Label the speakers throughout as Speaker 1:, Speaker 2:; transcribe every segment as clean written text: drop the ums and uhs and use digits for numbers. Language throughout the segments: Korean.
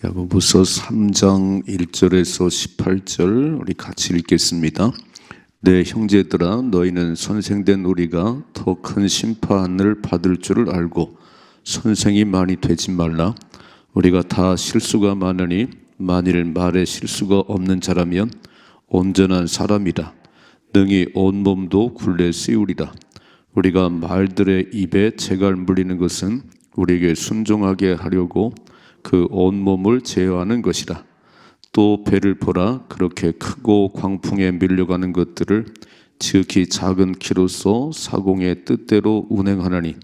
Speaker 1: 야고보서 3장 1절에서 18절 우리 같이 읽겠습니다. 내 형제들아, 너희는 선생된 우리가 더 큰 심판을 받을 줄을 알고 선생이 많이 되지 말라. 우리가 다 실수가 많으니 만일 말에 실수가 없는 자라면 온전한 사람이라 능히 온몸도 굴레 씌우리라. 우리가 말들의 입에 재갈 물리는 것은 우리에게 순종하게 하려고 그 온몸을 제어하는 것이라. 또 배를 보라. 그렇게 크고 광풍에 밀려가는 것들을 지극히 작은 키로서 사공의 뜻대로 운행하나니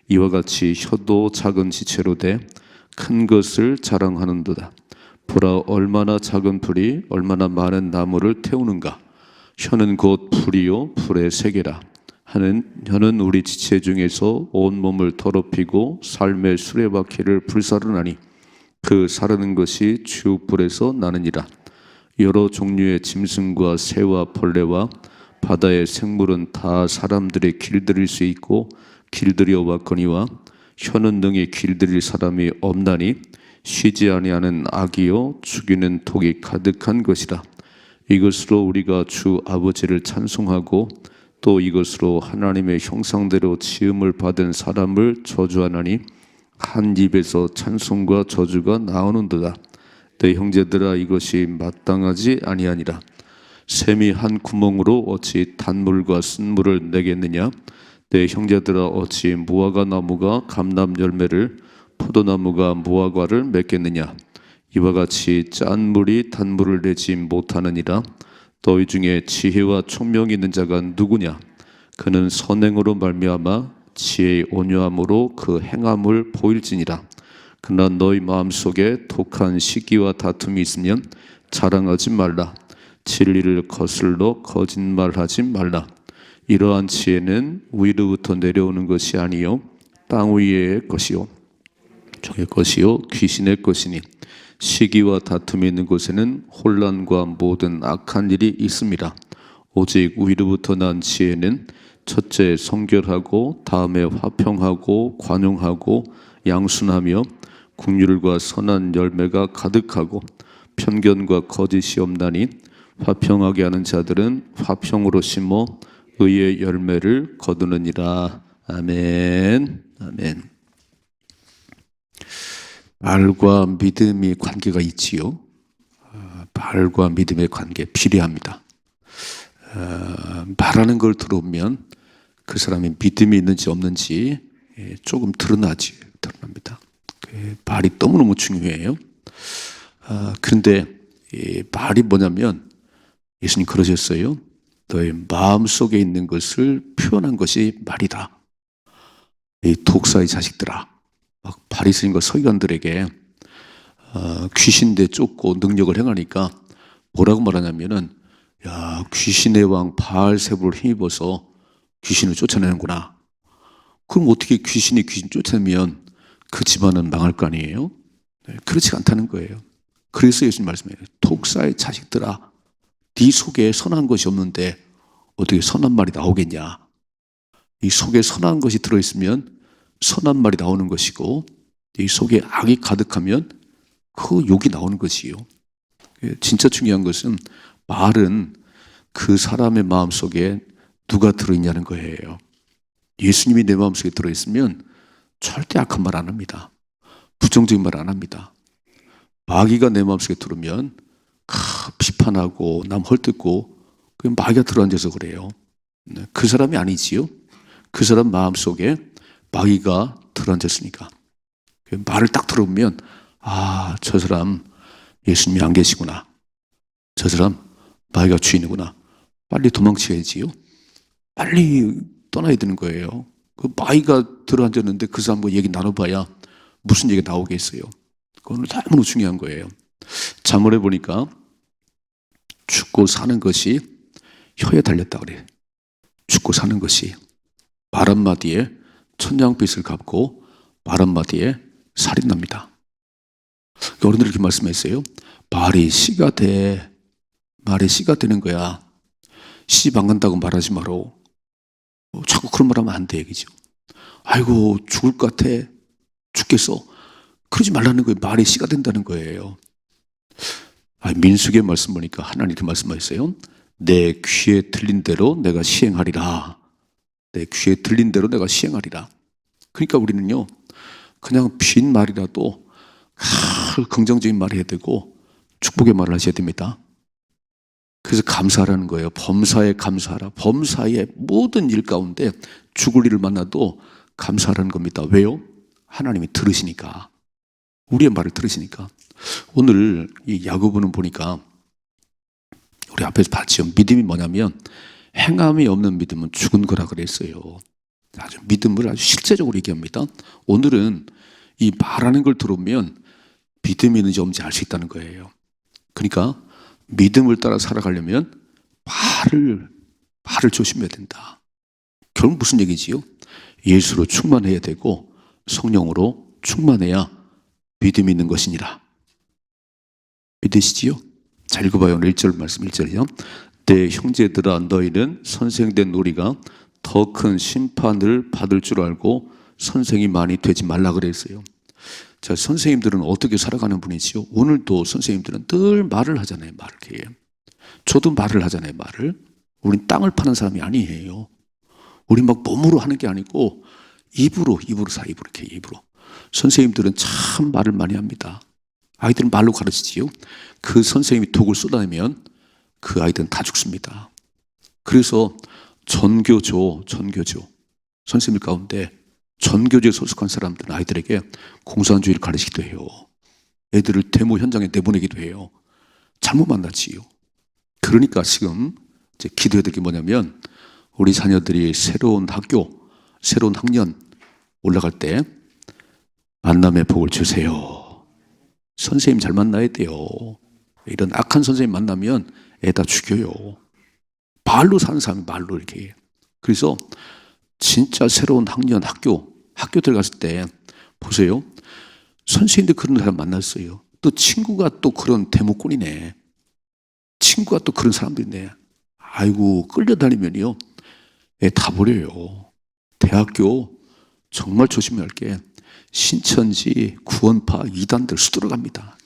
Speaker 1: 이와 같이 혀도 작은 지체로 돼 큰 것을 자랑하는도다. 보라, 얼마나 작은 불이 얼마나 많은 나무를 태우는가. 혀는 곧 불이요 불의 세계라. 혀는 우리 지체 중에서 온몸을 더럽히고 삶의 수레바퀴를 불사르나니 그 사르는 것이 지옥불에서 나느니라. 여러 종류의 짐승과 새와 벌레와 바다의 생물은 다 사람들의 길들일 수 있고 길들여 왔거니와 혀는 능히 길들일 사람이 없나니 쉬지 아니하는 악이요 죽이는 독이 가득한 것이라. 이것으로 우리가 주 아버지를 찬송하고 또 이것으로 하나님의 형상대로 지음을 받은 사람을 저주하나니 한 입에서 찬송과 저주가 나오는도다. 내 형제들아, 이것이 마땅하지 아니하니라. 샘이 한 구멍으로 어찌 단물과 쓴물을 내겠느냐. 내 형제들아, 어찌 무화과 나무가 감람 열매를 포도나무가 무화과를 맺겠느냐. 이와 같이 짠 물이 단물을 내지 못하느니라. 너희 중에 지혜와 총명이 있는 자가 누구냐. 그는 선행으로 말미암아 지혜의 온유함으로 그 행함을 보일지니라. 그러나 너희 마음속에 독한 시기와 다툼이 있으면 자랑하지 말라. 진리를 거슬러 거짓말하지 말라. 이러한 지혜는 위로부터 내려오는 것이 아니요 땅 위의 것이요 적의 것이요 귀신의 것이니 시기와 다툼이 있는 곳에는 혼란과 모든 악한 일이 있습니다. 오직 위로부터 난 지혜는 첫째 성결하고 다음에 화평하고 관용하고 양순하며 긍휼과 선한 열매가 가득하고 편견과 거짓이 없나니 화평하게 하는 자들은 화평으로 심어 의의 열매를 거두느니라. 아멘. 아멘. 말과 믿음의 관계가 있지요. 말과 믿음의 관계 필요합니다. 말하는 걸 들어보면 그 사람이 믿음이 있는지 없는지 조금 드러납니다. 말이 너무너무 중요해요. 그런데 말이 뭐냐면 예수님 그러셨어요. 너의 마음속에 있는 것을 표현한 것이 말이다. 이 독사의 자식들아, 막 바리새인과 서기관들에게 귀신대 쫓고 능력을 행하니까 뭐라고 말하냐면은, 야, 귀신의 왕 바알세불을 힘입어서 귀신을 쫓아내는구나. 그럼 어떻게 귀신 쫓아내면 그 집안은 망할 거 아니에요? 그렇지 않다는 거예요. 그래서 예수님 말씀해요. 독사의 자식들아, 네 속에 선한 것이 없는데 어떻게 선한 말이 나오겠냐. 이 속에 선한 것이 들어있으면 선한 말이 나오는 것이고, 이 속에 악이 가득하면 그 욕이 나오는 것이요. 진짜 중요한 것은 말은 그 사람의 마음속에 누가 들어있냐는 거예요. 예수님이 내 마음속에 들어있으면 절대 악한 말 안 합니다. 부정적인 말 안 합니다. 마귀가 내 마음속에 들어오면 비판하고 남 헐뜯고, 그 마귀가 들어앉아서 그래요. 그 사람이 아니지요. 그 사람 마음속에 마귀가 들어앉았으니까. 말을 딱 들어보면, 아, 저 사람 예수님이 안 계시구나. 저 사람 마귀가 주인이구나. 빨리 도망쳐야지요. 빨리 떠나야 되는 거예요. 그 마귀가 들어앉았는데 그 사람과 얘기 나눠봐야 무슨 얘기가 나오겠어요. 그건 너무 중요한 거예요. 잠언에 보니까 죽고 사는 것이 혀에 달렸다 그래. 죽고 사는 것이 말 한마디에 천냥빚을 갚고 말 한마디에 살인납니다. 어른들이 이렇게 말씀했어요. 말이 씨가 돼. 말이 씨가 되는 거야. 시집 안 간다고 말하지 마라. 자꾸 그런 말 하면 안 돼. 그죠? 아이고, 죽을 것 같아. 죽겠어. 그러지 말라는 거예요. 말이 씨가 된다는 거예요. 민수기의 말씀 보니까 하나님 이렇게 말씀하셨어요. 내 귀에 들린 대로 내가 시행하리라. 내 귀에 들린 대로 내가 시행하리라. 그러니까 우리는요, 그냥 빈 말이라도 긍정적인 말 해야 되고 축복의 말을 하셔야 됩니다. 그래서 감사하라는 거예요. 범사에 감사하라. 범사의 모든 일 가운데 죽을 일을 만나도 감사하라는 겁니다. 왜요? 하나님이 들으시니까. 우리의 말을 들으시니까. 오늘 이 야고보는 보니까 우리 앞에서 봤죠. 믿음이 뭐냐면 행함이 없는 믿음은 죽은 거라 그랬어요. 아주 믿음을 아주 실제적으로 얘기합니다. 오늘은 이 말하는 걸 들어보면 믿음이 있는지 없는지 알 수 있다는 거예요. 그러니까 믿음을 따라 살아가려면 말을 조심해야 된다. 결국 무슨 얘기지요? 예수로 충만해야 되고 성령으로 충만해야 믿음이 있는 것이니라. 믿으시지요? 자, 읽어봐요. 오늘 1절 말씀 1절이요. 내 형제들아 너희는 선생된 우리가 더 큰 심판을 받을 줄 알고 선생이 많이 되지 말라 그랬어요. 자, 선생님들은 어떻게 살아가는 분이지요? 오늘도 선생님들은 늘 말을 하잖아요. 말을. 저도 말을 하잖아요. 말을. 우린 땅을 파는 사람이 아니에요. 우리 막 몸으로 하는 게 아니고 입으로 이렇게 입으로. 선생님들은 참 말을 많이 합니다. 아이들은 말로 가르치지요. 그 선생님이 독을 쏟아내면 그 아이들은 다 죽습니다. 그래서 전교조 선생님들 가운데 전교조에 소속한 사람들은 아이들에게 공산주의를 가르치기도 해요. 애들을 데모 현장에 내보내기도 해요. 잘못 만나지요. 그러니까 지금 이제 기도해야 될 게 뭐냐면 우리 자녀들이 새로운 학교, 새로운 학년 올라갈 때 만남의 복을 주세요. 선생님 잘 만나야 돼요. 이런 악한 선생님 만나면 애 다 죽여요. 말로 사는 사람이 말로 이렇게 해요. 그래서 진짜 새로운 학년, 학교 들어갔을 때 보세요. 선생님들 그런 사람 만났어요. 또 친구가 또 그런 데모꾼이네. 친구가 또 그런 사람들이네. 아이고 끌려다니면요. 애 다 버려요. 대학교 정말 조심해야 할 게 신천지, 구원파, 이단들 수두룩합니다.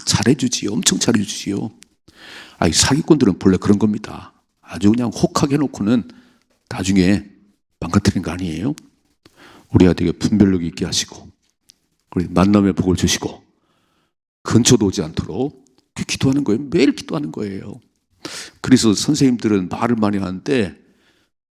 Speaker 1: 잘해주지요. 엄청 잘해주지요. 사기꾼들은 본래 그런 겁니다. 아주 그냥 혹하게 해놓고는 나중에 망가뜨리는 거 아니에요? 우리 아들에게 분별력 있게 하시고 우리 만남의 복을 주시고 근처도 오지 않도록 기도하는 거예요. 매일 기도하는 거예요. 그래서 선생님들은 말을 많이 하는데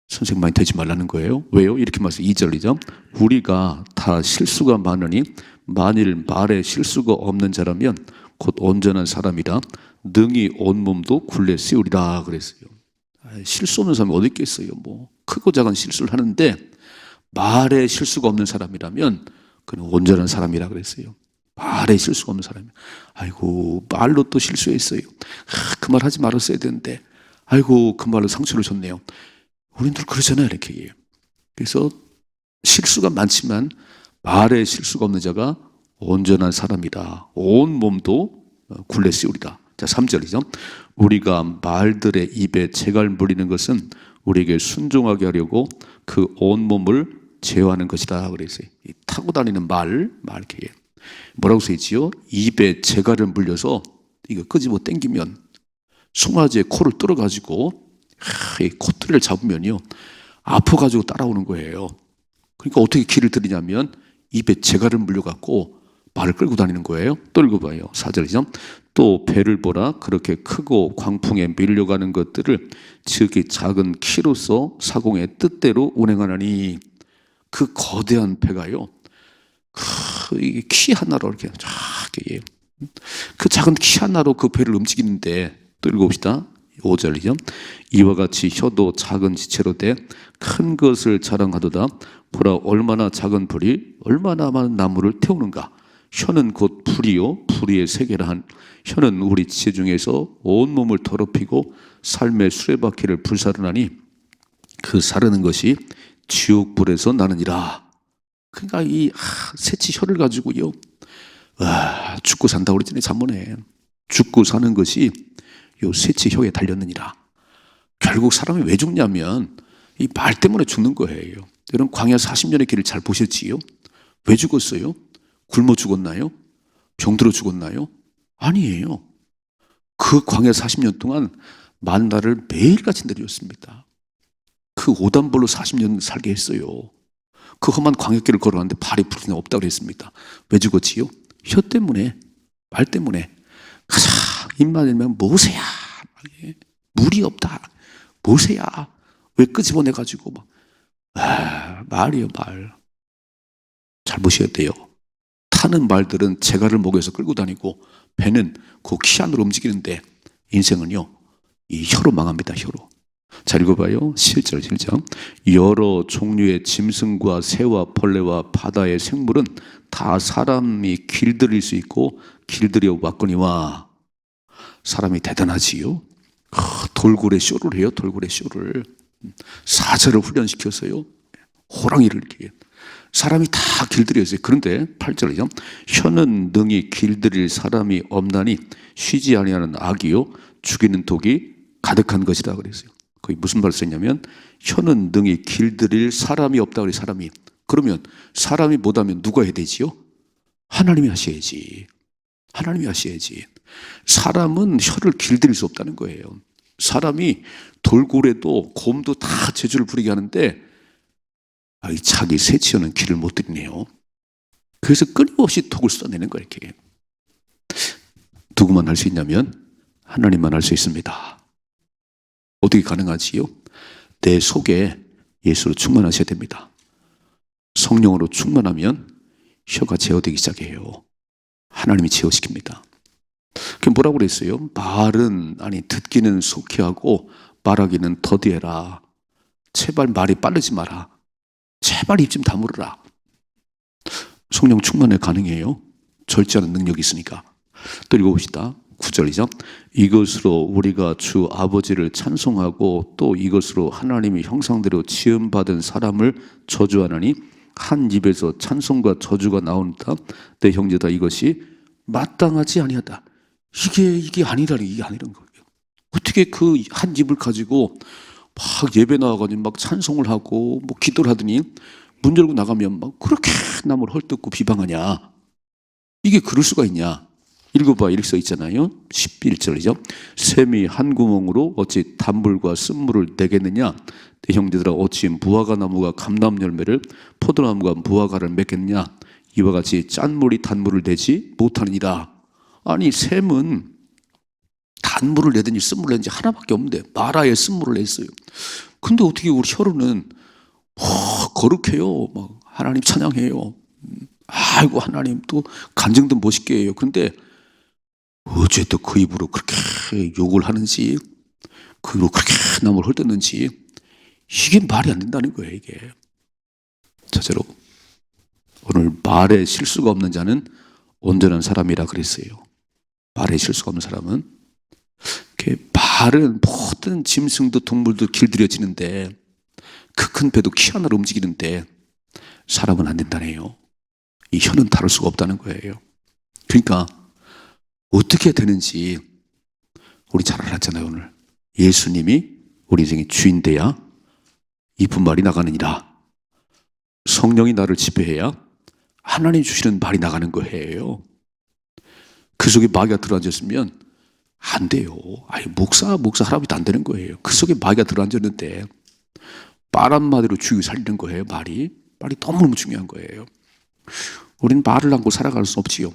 Speaker 1: 선생님 많이 되지 말라는 거예요. 왜요? 이렇게 말씀 2절이죠. 우리가 다 실수가 많으니 만일 말에 실수가 없는 자라면 곧 온전한 사람이라 능히 온몸도 굴레 씌우리라 그랬어요. 실수 없는 사람이 어디 있겠어요. 뭐 크고 작은 실수를 하는데 말에 실수가 없는 사람이라면 그는 온전한 사람이라 그랬어요. 말에 실수가 없는 사람이. 아이고 말로 또 실수했어요. 그 말 하지 말았어야 되는데 아이고 그 말로 상처를 줬네요. 우리들 그러잖아요. 이렇게. 그래서 실수가 많지만 말에 실수가 없는 자가 온전한 사람이다. 온 몸도 굴레 씌우리다. 자, 3절이죠. 우리가 말들의 입에 재갈 물리는 것은 우리에게 순종하게 하려고 그 온 몸을 제어하는 것이다 그랬어요. 타고 다니는 말 이렇게 뭐라고 써있지요? 입에 재갈을 물려서 이거 끄집어 당기면 송아지의 코를 뚫어가지고 이 코트를 잡으면요 아파가지고 따라오는 거예요. 그러니까 어떻게 길을 들이냐면 입에 재갈을 물려갖고 말을 끌고 다니는 거예요. 또 읽어봐요. 4절이죠. 또 배를 보라. 그렇게 크고 광풍에 밀려가는 것들을 즉이 작은 키로서 사공의 뜻대로 운행하나니 그 거대한 배가요. 이게 키 하나로 이렇게 쫙 그 작은 키 하나로 그 배를 움직이는데 또 읽어봅시다. 5절이죠. 이와 같이 혀도 작은 지체로 돼 큰 것을 자랑하도다. 보라 얼마나 작은 불이 얼마나 많은 나무를 태우는가. 혀는 곧 불이요 불의의 세계라 한 혀는 우리 지체 중에서 온몸을 더럽히고 삶의 수레바퀴를 불사르나니 그 사르는 것이 지옥불에서 나느니라. 그러니까 이 새치 혀를 가지고요 죽고 산다고 그랬잖아요. 잠언에 죽고 사는 것이 요 새치 혀에 달렸느니라. 결국 사람이 왜 죽냐면 이 말 때문에 죽는 거예요. 여러분 광야 40년의 길을 잘 보셨지요? 왜 죽었어요? 굶어 죽었나요? 병들어 죽었나요? 아니에요. 그 광야 40년 동안 만나를 매일같이 내렸습니다. 그 오단벌로 40년 살게 했어요. 그 험한 광야길을 걸어갔는데 발이 부르짖어 없다고 그랬습니다. 왜 죽었지요? 혀 때문에, 말 때문에. 가자, 입만 열면 모세야. 물이 없다. 모세야. 왜 끄집어내가지고 막. 말이에요, 말. 잘 보셔야 돼요. 타는 말들은 재갈을 목에서 끌고 다니고 배는 그 키 안으로 움직이는데 인생은요, 이 혀로 망합니다, 혀로. 잘 읽어봐요. 7절. 여러 종류의 짐승과 새와 벌레와 바다의 생물은 다 사람이 길들일 수 있고 길들여 왔거니와. 사람이 대단하지요. 돌고래 쇼를 해요. 돌고래 쇼를. 사자를 훈련시켜서요. 호랑이를 이렇게. 사람이 다 길들였어요. 그런데 8절이죠. 혀는 능히 길들일 사람이 없나니 쉬지 아니하는 악이요 죽이는 독이 가득한 것이다 그랬어요. 거기 무슨 말을 썼냐면 혀는 능히 길들일 사람이 없다 그래요. 사람이. 그러면 사람이 못하면 누가 해야 되지요? 하나님이 하셔야지. 하나님이 하셔야지. 사람은 혀를 길들일 수 없다는 거예요. 사람이 돌고래도 곰도 다 재주를 부리게 하는데 자기 새치어는 길을 못 들이네요. 그래서 끊임없이 독을 쏟아내는 거예요. 이렇게. 누구만 할 수 있냐면 하나님만 할 수 있습니다. 어떻게 가능하지요? 내 속에 예수로 충만하셔야 됩니다. 성령으로 충만하면 혀가 제어되기 시작해요. 하나님이 제어시킵니다. 그게 뭐라고 그랬어요? 말은 듣기는 속히 하고 말하기는 더디해라. 제발 말이 빠르지 마라. 제발 입 좀 다물어라. 성령 충만에 가능해요. 절제하는 능력이 있으니까. 또 읽어봅시다. 9절이죠. 이것으로 우리가 주 아버지를 찬송하고 또 이것으로 하나님의 형상대로 지음받은 사람을 저주하나니 한 입에서 찬송과 저주가 나온다. 내 형제다 이것이 마땅하지 아니하다. 이게 아니라는 거예요. 어떻게 그 한 입을 가지고 막 예배 나와가지고 막 찬송을 하고 뭐 기도를 하더니 문 열고 나가면 막 그렇게 남을 헐뜯고 비방하냐. 이게 그럴 수가 있냐. 읽어봐. 이렇게 써 있잖아요. 11절이죠. 샘이 한 구멍으로 어찌 단물과 쓴물을 내겠느냐. 내 형제들아 어찌 무화과 나무가 감람 열매를 포도나무가 무화과를 맺겠느냐. 이와 같이 짠물이 단물을 내지 못하느니라. 아니 샘은 단물을 내든지 쓴물을 내든지 하나밖에 없는데 마라에 쓴물을 냈어요. 근데 어떻게 우리 혀로는 거룩해요. 막 하나님 찬양해요. 아이고 하나님 또 간증도 멋있게 해요. 그런데 어째 또 그 입으로 그렇게 욕을 하는지 그 입으로 그렇게 남을 헐뜯는지 이게 말이 안 된다는 거예요. 이게. 첫째로 오늘 말에 실수가 없는 자는 온전한 사람이라 그랬어요. 말에 실수가 없는 사람은 말은 모든 짐승도 동물도 길들여지는데 그 큰 배도 키 하나로 움직이는데 사람은 안 된다네요. 이 혀는 다룰 수가 없다는 거예요. 그러니까 어떻게 되는지 우리 잘 알았잖아요. 오늘 예수님이 우리 인생의 주인 돼야 이쁜 말이 나가느니라. 성령이 나를 지배해야 하나님 주시는 말이 나가는 거예요. 그 속에 마귀가 들어앉았으면 안 돼요. 목사 할아버지도 안 되는 거예요. 그 속에 마귀가 들어앉았는데 말 한마디로 주의 살리는 거예요. 말이 너무너무 중요한 거예요. 우리는 말을 안고 살아갈 수 없지요.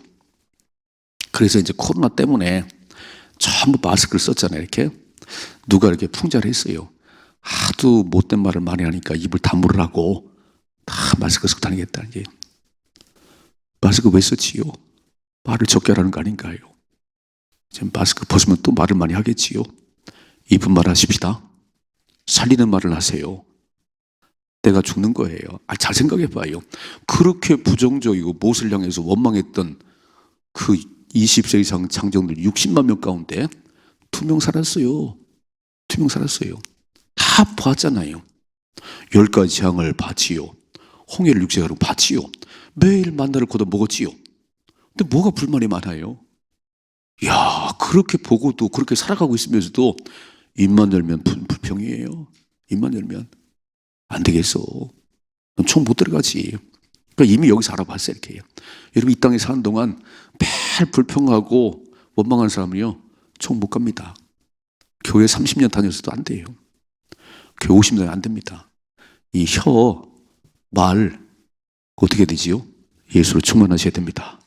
Speaker 1: 그래서 이제 코로나 때문에 전부 마스크를 썼잖아요. 이렇게 누가 이렇게 풍자를 했어요. 하도 못된 말을 많이 하니까 입을 다물으라고 다 마스크 쓰고 다니겠다. 이제 마스크 왜 썼지요? 말을 적게 하라는 거 아닌가요? 지금 마스크 벗으면 또 말을 많이 하겠지요. 이쁜 말 하십시다. 살리는 말을 하세요. 내가 죽는 거예요. 잘 생각해봐요. 그렇게 부정적이고 못을 향해서 원망했던 그 20세 이상 장정들 60만 명 가운데 2명 살았어요. 2명 살았어요. 다 봤잖아요. 10가지 재앙을 봤지요. 홍해를 육지가로 봤지요. 매일 만나를 걷어 먹었지요. 근데 뭐가 불만이 많아요? 야, 그렇게 보고도 그렇게 살아가고 있으면서도 입만 열면 불평이에요. 입만 열면 안 되겠어. 넌 총 못 들어가지. 이미 여기서 알아봤어요. 이렇게. 여러분 이 땅에 사는 동안 매일 불평하고 원망하는 사람은요 총 못 갑니다. 교회 30년 다녔어도 안 돼요. 교회 50년 안 됩니다. 이 혀, 말 어떻게 되지요? 예수로 충만하셔야 됩니다.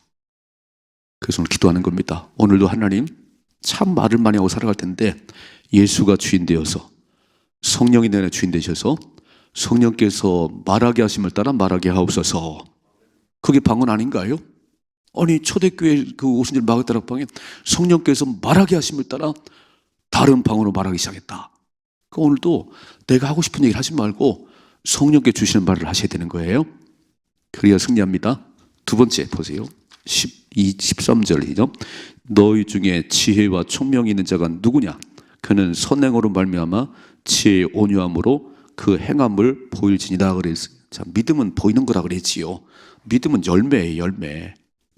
Speaker 1: 그래서 오늘 기도하는 겁니다. 오늘도 하나님 참 말을 많이 하고 살아갈 텐데 예수가 주인 되어서 성령이 내 안에 주인 되셔서 성령께서 말하게 하심을 따라 말하게 하옵소서. 그게 방언 아닌가요? 아니 초대교회 그 오순절 마가다락방에 성령께서 말하게 하심을 따라 다른 방언으로 말하기 시작했다. 그러니까 오늘도 내가 하고 싶은 얘기를 하지 말고 성령께 주시는 말을 하셔야 되는 거예요. 그래야 승리합니다. 두 번째 보세요. 13절이죠. 너희 중에 지혜와 총명이 있는 자가 누구냐? 그는 선행으로 말미암아 지혜의 온유함으로 그 행함을 보일지니라 그랬어요. 자, 믿음은 보이는 거라 그랬지요. 믿음은 열매예요, 열매.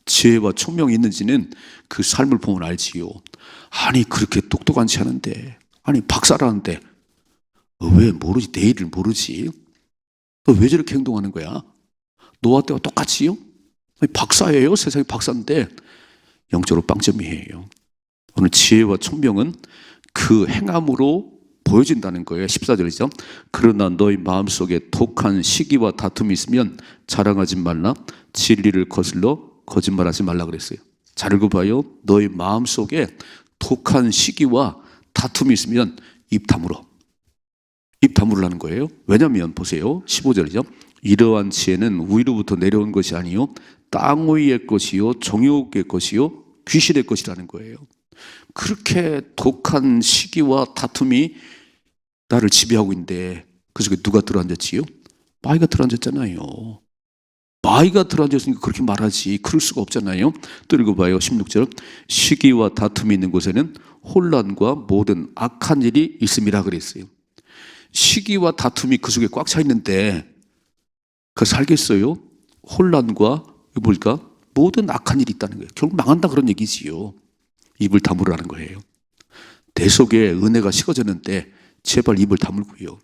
Speaker 1: 지혜와 총명이 있는지는 그 삶을 보면 알지요. 아니 그렇게 똑똑한지 않은데, 아니 박사라는데 왜 모르지? 내일을 모르지? 너 왜 저렇게 행동하는 거야? 너와 때와 똑같이요? 아니, 박사예요. 세상에 박사인데 영적으로 빵점이에요. 오늘 지혜와 총명은 그 행함으로 보여진다는 거예요. 14절이죠. 그러나 너희 마음속에 독한 시기와 다툼이 있으면 자랑하지 말라. 진리를 거슬러 거짓말하지 말라 그랬어요. 잘 읽어봐요. 너희 마음속에 독한 시기와 다툼이 있으면 입 다물어. 입 다물으라는 거예요. 왜냐하면 보세요. 15절이죠. 이러한 지혜는 위로부터 내려온 것이 아니요 땅 위의 것이요 정욕의 것이요 귀신의 것이라는 거예요. 그렇게 독한 시기와 다툼이 나를 지배하고 있는데 그 속에 누가 들어앉았지요? 마귀가 들어앉았잖아요. 마귀가 들어앉았으니까 그렇게 말하지. 그럴 수가 없잖아요. 또 읽어봐요. 16절. 시기와 다툼이 있는 곳에는 혼란과 모든 악한 일이 있음이라 그랬어요. 시기와 다툼이 그 속에 꽉 차 있는데 그 살겠어요? 혼란과 뭘까? 모든 악한 일이 있다는 거예요. 결국 망한다 그런 얘기지요. 입을 다물으라는 거예요. 내 속에 은혜가 식어졌는데 제발 입을 다물고요.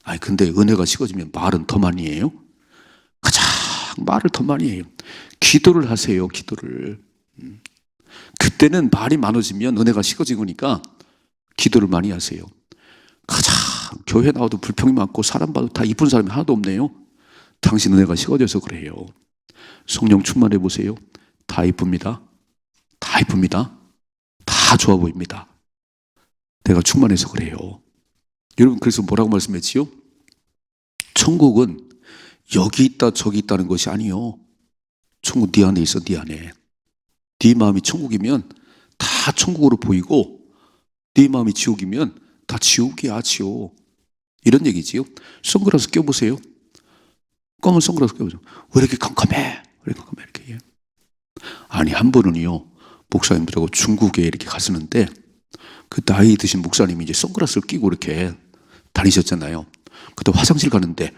Speaker 1: 아니 근데 은혜가 식어지면 말은 더 많이 해요? 가장 말을 더 많이 해요. 기도를 하세요. 기도를. 그때는 말이 많아지면 은혜가 식어지니까 기도를 많이 하세요. 가장 교회 나와도 불평이 많고 사람 봐도 다 이쁜 사람이 하나도 없네요. 당신 은혜가 식어져서 그래요. 성령 충만해 보세요. 다 이쁩니다. 다 이쁩니다. 다 좋아 보입니다. 내가 충만해서 그래요. 여러분 그래서 뭐라고 말씀했지요? 천국은 여기 있다 저기 있다는 것이 아니요. 천국 네 안에 있어. 네 안에. 네 마음이 천국이면 다 천국으로 보이고 네 마음이 지옥이면 다 지옥이야. 지옥. 이런 얘기지요. 선글라스 껴보세요. 검은 선글라스 껴보세요. 왜 이렇게 깜깜해? 왜 이렇게 깜깜해? 이렇게. 아니 한 번은요 목사님들하고 중국에 이렇게 갔었는데 그 나이 드신 목사님이 이제 선글라스를 끼고 이렇게 다니셨잖아요. 그때 화장실 가는데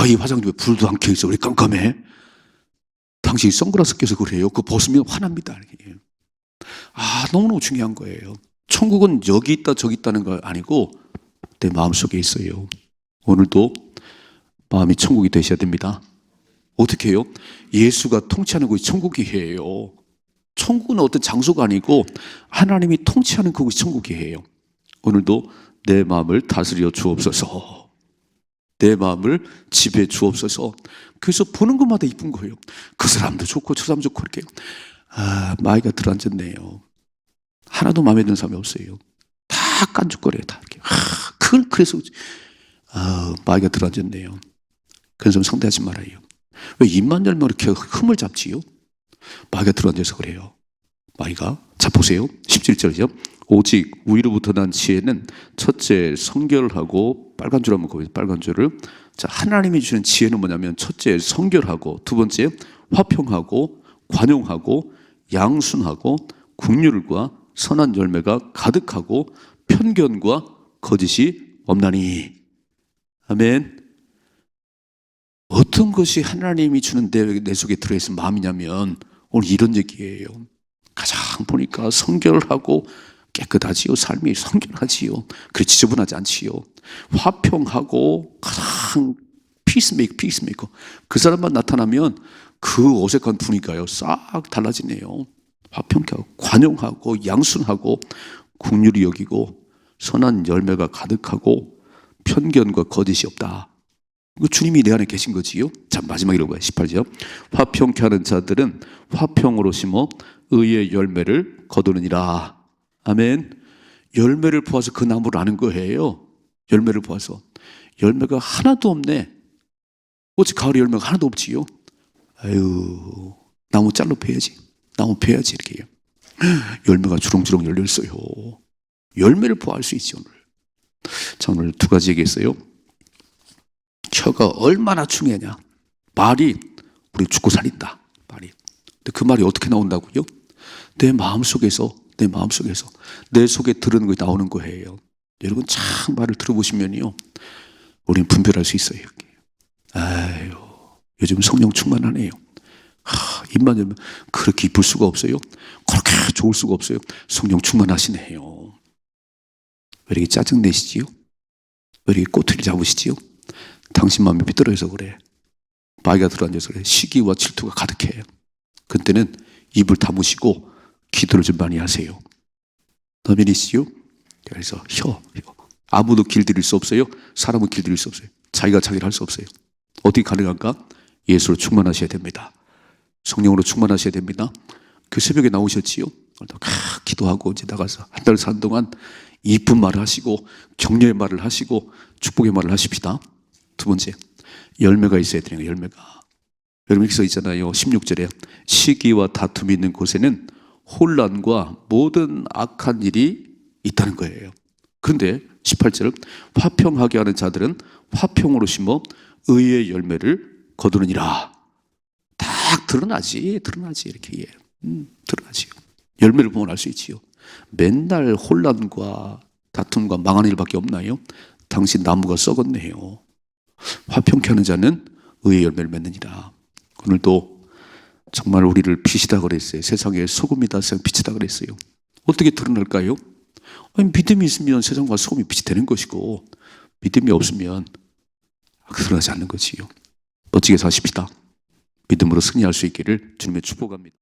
Speaker 1: 이 화장실 왜 불도 안 켜있어? 왜 깜깜해? 당신이 선글라스 껴서 그래요. 그거 벗으면 화납니다. 이렇게. 너무너무 중요한 거예요. 천국은 여기 있다 저기 있다는 거 아니고 내 마음속에 있어요. 오늘도 마음이 천국이 되셔야 됩니다. 어떻게 해요? 예수가 통치하는 곳이 천국이에요. 천국은 어떤 장소가 아니고 하나님이 통치하는 그곳이 천국이에요. 오늘도 내 마음을 다스려 주옵소서. 내 마음을 지배해 주옵소서. 그래서 보는 것마다 이쁜 거예요. 그 사람도 좋고 저 사람도 좋고 이렇게. 마귀가 들어앉았네요. 하나도 마음에 드는 사람이 없어요. 다 깐죽거려요. 다 이렇게. 그래서 마귀가 들어앉았네요. 그런 사람 상대하지 말아요. 왜 입만 열면 이렇게 흠을 잡지요? 마귀가 들어앉아서 그래요. 마귀가. 자 보세요. 17절이죠. 오직 위로부터 난 지혜는 첫째 성결하고 빨간 줄 한번 보세요. 빨간 줄을. 자 하나님이 주시는 지혜는 뭐냐면 첫째 성결하고 두 번째 화평하고 관용하고 양순하고 긍휼과 선한 열매가 가득하고 편견과 거짓이 없나니. 아멘. 어떤 것이 하나님이 주는 내 속에 들어있는 마음이냐면 오늘 이런 얘기예요. 가장 보니까 성결하고 깨끗하지요. 삶이 성결하지요. 그래 지저분하지 않지요. 화평하고 가장 피스메이커. 그 사람만 나타나면 그 어색한 분위기가요 싹 달라지네요. 화평케 하고 관용하고 양순하고 긍휼히 여기고 선한 열매가 가득하고 편견과 거짓이 없다. 주님이 내 안에 계신 거지요. 자, 마지막으로 봐요. 18절. 화평케 하는 자들은 화평으로 심어 의의 열매를 거두느니라. 아멘. 열매를 보아서 그 나무를 아는 거예요. 열매를 보아서. 열매가 하나도 없네. 어찌 가을에 열매가 하나도 없지요? 아유, 나무 잘라 패야지. 나무 패야지 이렇게. 열매가 주렁주렁 열렸어요. 열매를 보아 알 수 있지 오늘. 자, 오늘 두 가지 얘기했어요. 혀가 얼마나 중요하냐. 말이 우리 죽고 살린다. 말이. 근데 그 말이 어떻게 나온다고요? 내 마음속에서 내 속에 들은 것이 나오는 거예요. 여러분 참 말을 들어보시면요, 우리는 분별할 수 있어요. 아유, 요즘 성령 충만하네요. 입만 열면 그렇게 이쁠 수가 없어요. 그렇게 좋을 수가 없어요. 성령 충만하시네요. 왜 이렇게 짜증내시지요? 왜 이렇게 꼬투리 잡으시지요? 당신 마음이 삐뚤어져서 그래. 마귀가 들어앉아서 그래. 시기와 질투가 가득해. 그때는 입을 다무시고 기도를 좀 많이 하세요. 아멘이시죠? 그래서 혀. 아무도 길들일 수 없어요. 사람은 길들일 수 없어요. 자기가 자기를 할 수 없어요. 어떻게 가능한가? 예수로 충만하셔야 됩니다. 성령으로 충만하셔야 됩니다. 그 새벽에 나오셨지요? 기도하고 이제 나가서 한 달 산 동안 이쁜 말을 하시고 격려의 말을 하시고 축복의 말을 하십시다. 두 번째, 열매가 있어야 되는 거예요. 열매가. 여러분 여기 써 있잖아요. 16절에 시기와 다툼이 있는 곳에는 혼란과 모든 악한 일이 있다는 거예요. 그런데 18절, 화평하게 하는 자들은 화평으로 심어 의의 열매를 거두느니라. 딱 드러나지 이렇게. 드러나지요. 열매를 보면 알 수 있지요. 맨날 혼란과 다툼과 망한 일밖에 없나요? 당신 나무가 썩었네요. 화평케 하는 자는 의의 열매를 맺느니라. 오늘도 정말 우리를 빛이다 그랬어요. 세상의 소금이다, 세상 빛이다 그랬어요. 어떻게 드러날까요? 아니, 믿음이 있으면 세상과 소금이 빛이 되는 것이고 믿음이 없으면 드러나지 않는 거지요. 멋지게 사십시다. 믿음으로 승리할 수 있기를 주님의 축복합니다.